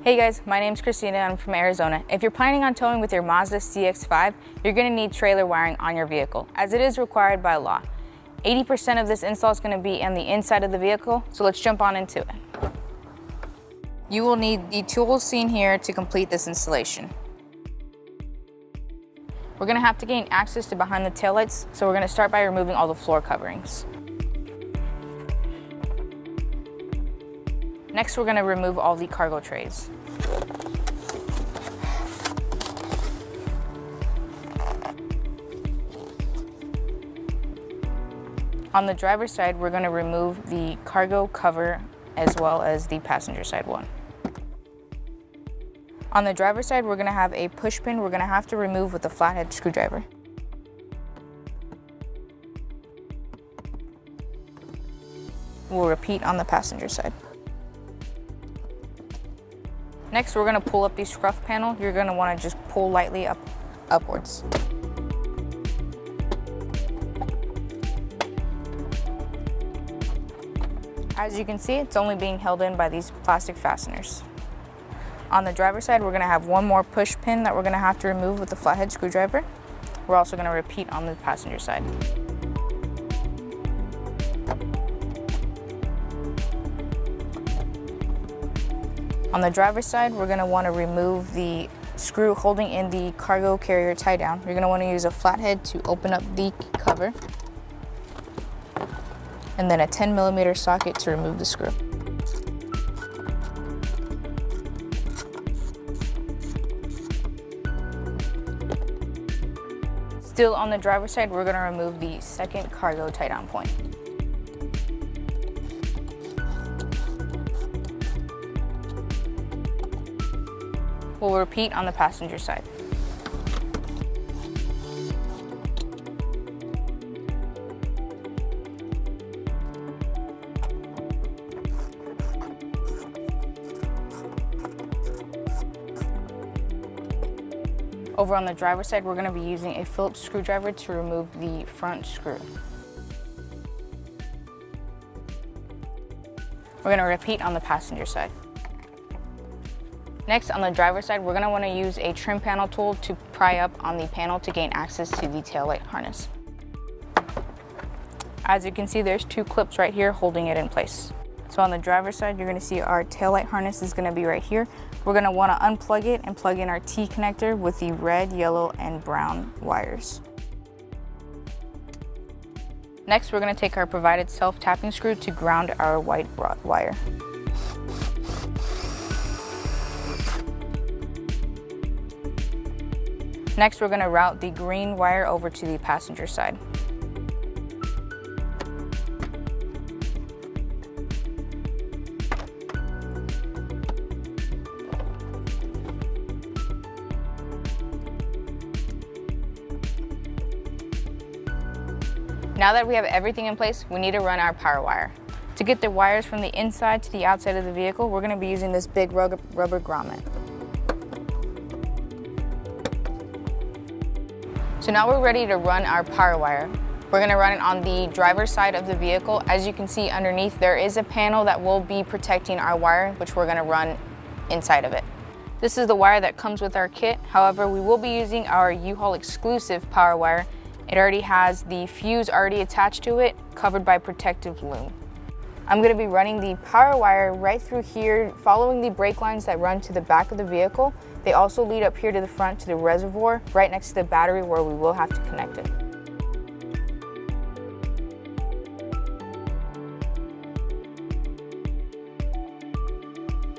Hey guys, my name's Christina, I'm from Arizona. If you're planning on towing with your Mazda CX-5, you're going to need trailer wiring on your vehicle, as it is required by law. 80% of this install is going to be on the inside of the vehicle, so let's jump on into it. You will need the tools seen here to complete this installation. We're going to have to gain access to behind the taillights, so we're going to start by removing all the floor coverings. Next, we're going to remove all the cargo trays. On the driver's side, we're going to remove the cargo cover as well as the passenger side one. On the driver's side, we're going to have a push pin we're going to have to remove with a flathead screwdriver. We'll repeat on the passenger side. Next, we're going to pull up the scruff panel. You're going to want to just pull lightly upwards. As you can see, it's only being held in by these plastic fasteners. On the driver's side, we're going to have one more push pin that we're going to have to remove with the flathead screwdriver. We're also going to repeat on the passenger side. On the driver's side, we're going to want to remove the screw holding in the cargo carrier tie down. You're going to want to use a flathead to open up the cover, and then a 10mm socket to remove the screw. Still on the driver's side, we're going to remove the second cargo tie down point. We'll repeat on the passenger side. Over on the driver's side, we're going to be using a Phillips screwdriver to remove the front screw. We're going to repeat on the passenger side. Next, on the driver's side, we're going to want to use a trim panel tool to pry up on the panel to gain access to the taillight harness. As you can see, there's two clips right here holding it in place. So on the driver's side, you're going to see our taillight harness is going to be right here. We're going to want to unplug it and plug in our T connector with the red, yellow, and brown wires. Next, we're going to take our provided self-tapping screw to ground our white wire. Next, we're going to route the green wire over to the passenger side. Now that we have everything in place, we need to run our power wire. To get the wires from the inside to the outside of the vehicle, we're going to be using this big rubber grommet. So now we're ready to run our power wire. We're going to run it on the driver's side of the vehicle. As you can see underneath, there is a panel that will be protecting our wire, which we're going to run inside of it. This is the wire that comes with our kit. However, we will be using our U-Haul exclusive power wire. It already has the fuse already attached to it, covered by protective loom. I'm going to be running the power wire right through here, following the brake lines that run to the back of the vehicle. They also lead up here to the front to the reservoir, right next to the battery where we will have to connect it.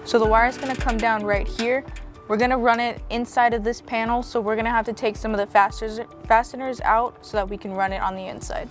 So the wire is going to come down right here. We're going to run it inside of this panel, so we're going to have to take some of the fasteners out so that we can run it on the inside.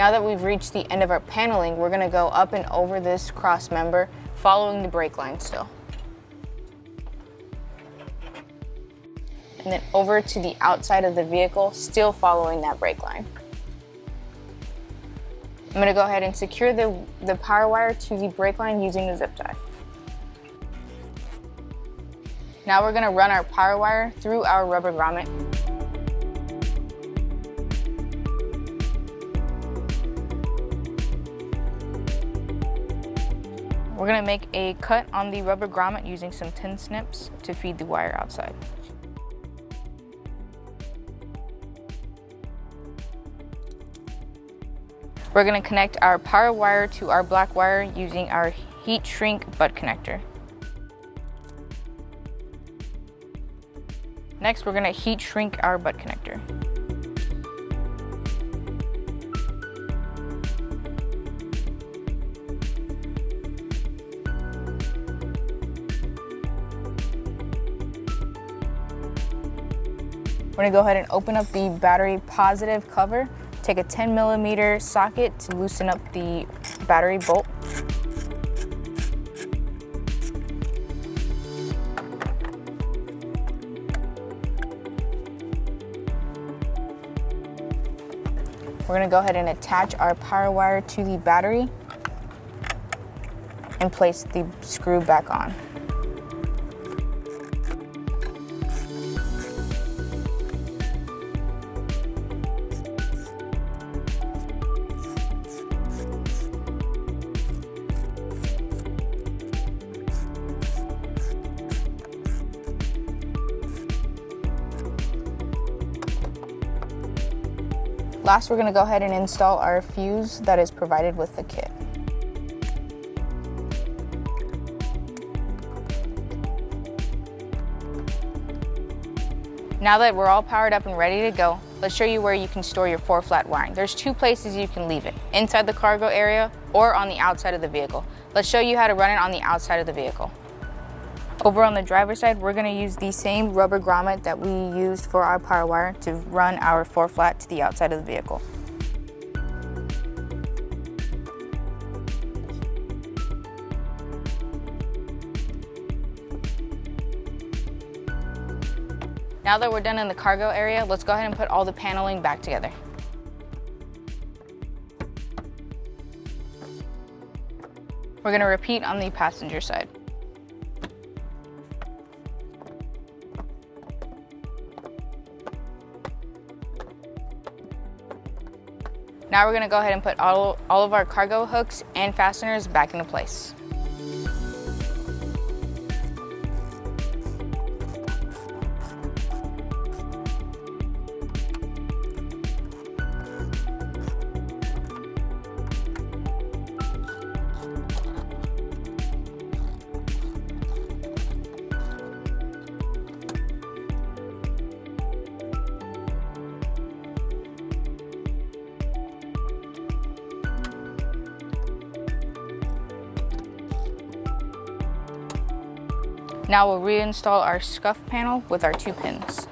Now that we've reached the end of our paneling, we're gonna go up and over this cross member, following the brake line still. And then over to the outside of the vehicle, still following that brake line. I'm gonna go ahead and secure the power wire to the brake line using the zip tie. Now we're gonna run our power wire through our rubber grommet. We're gonna make a cut on the rubber grommet using some tin snips to feed the wire outside. We're gonna connect our power wire to our black wire using our heat shrink butt connector. Next, we're gonna heat shrink our butt connector. We're gonna go ahead and open up the battery positive cover. Take a 10mm socket to loosen up the battery bolt. We're gonna go ahead and attach our power wire to the battery and place the screw back on. Last, we're gonna go ahead and install our fuse that is provided with the kit. Now that we're all powered up and ready to go, let's show you where you can store your 4-flat wiring. There's 2 places you can leave it, inside the cargo area or on the outside of the vehicle. Let's show you how to run it on the outside of the vehicle. Over on the driver's side, we're gonna use the same rubber grommet that we used for our power wire to run our 4-flat to the outside of the vehicle. Now that we're done in the cargo area, let's go ahead and put all the paneling back together. We're gonna repeat on the passenger side. Now we're gonna go ahead and put all of our cargo hooks and fasteners back into place. Now we'll reinstall our scuff panel with our 2 pins.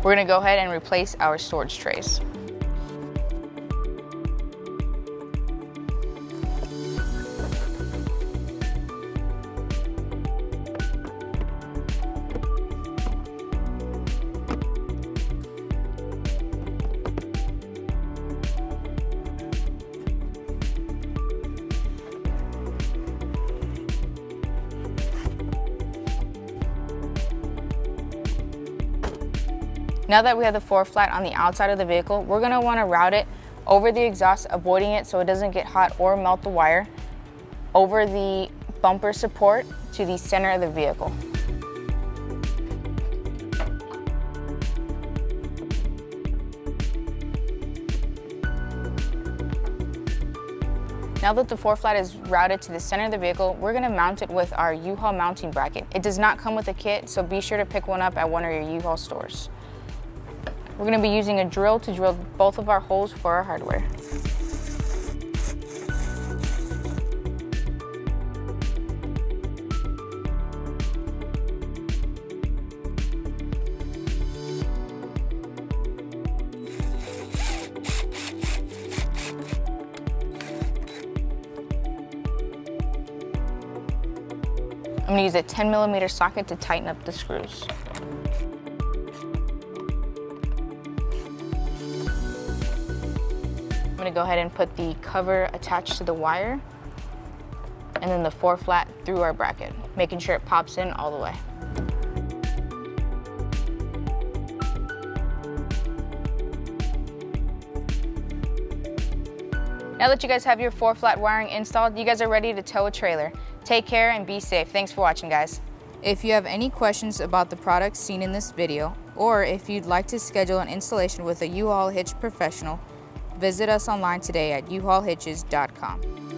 We're gonna go ahead and replace our storage trays. Now that we have the 4-flat on the outside of the vehicle, we're gonna wanna route it over the exhaust, avoiding it so it doesn't get hot or melt the wire, over the bumper support to the center of the vehicle. Now that the 4-flat is routed to the center of the vehicle, we're gonna mount it with our U-Haul mounting bracket. It does not come with a kit, so be sure to pick one up at one of your U-Haul stores. We're gonna be using a drill to drill both of our holes for our hardware. gonna use a 10mm socket to tighten up the screws. I'm gonna go ahead and put the cover attached to the wire and then the 4-flat through our bracket, making sure it pops in all the way. Now that you guys have your 4-flat wiring installed, you guys are ready to tow a trailer. Take care and be safe. Thanks for watching, guys. If you have any questions about the products seen in this video, or if you'd like to schedule an installation with a U-Haul Hitch professional, visit us online today at uhaulhitches.com.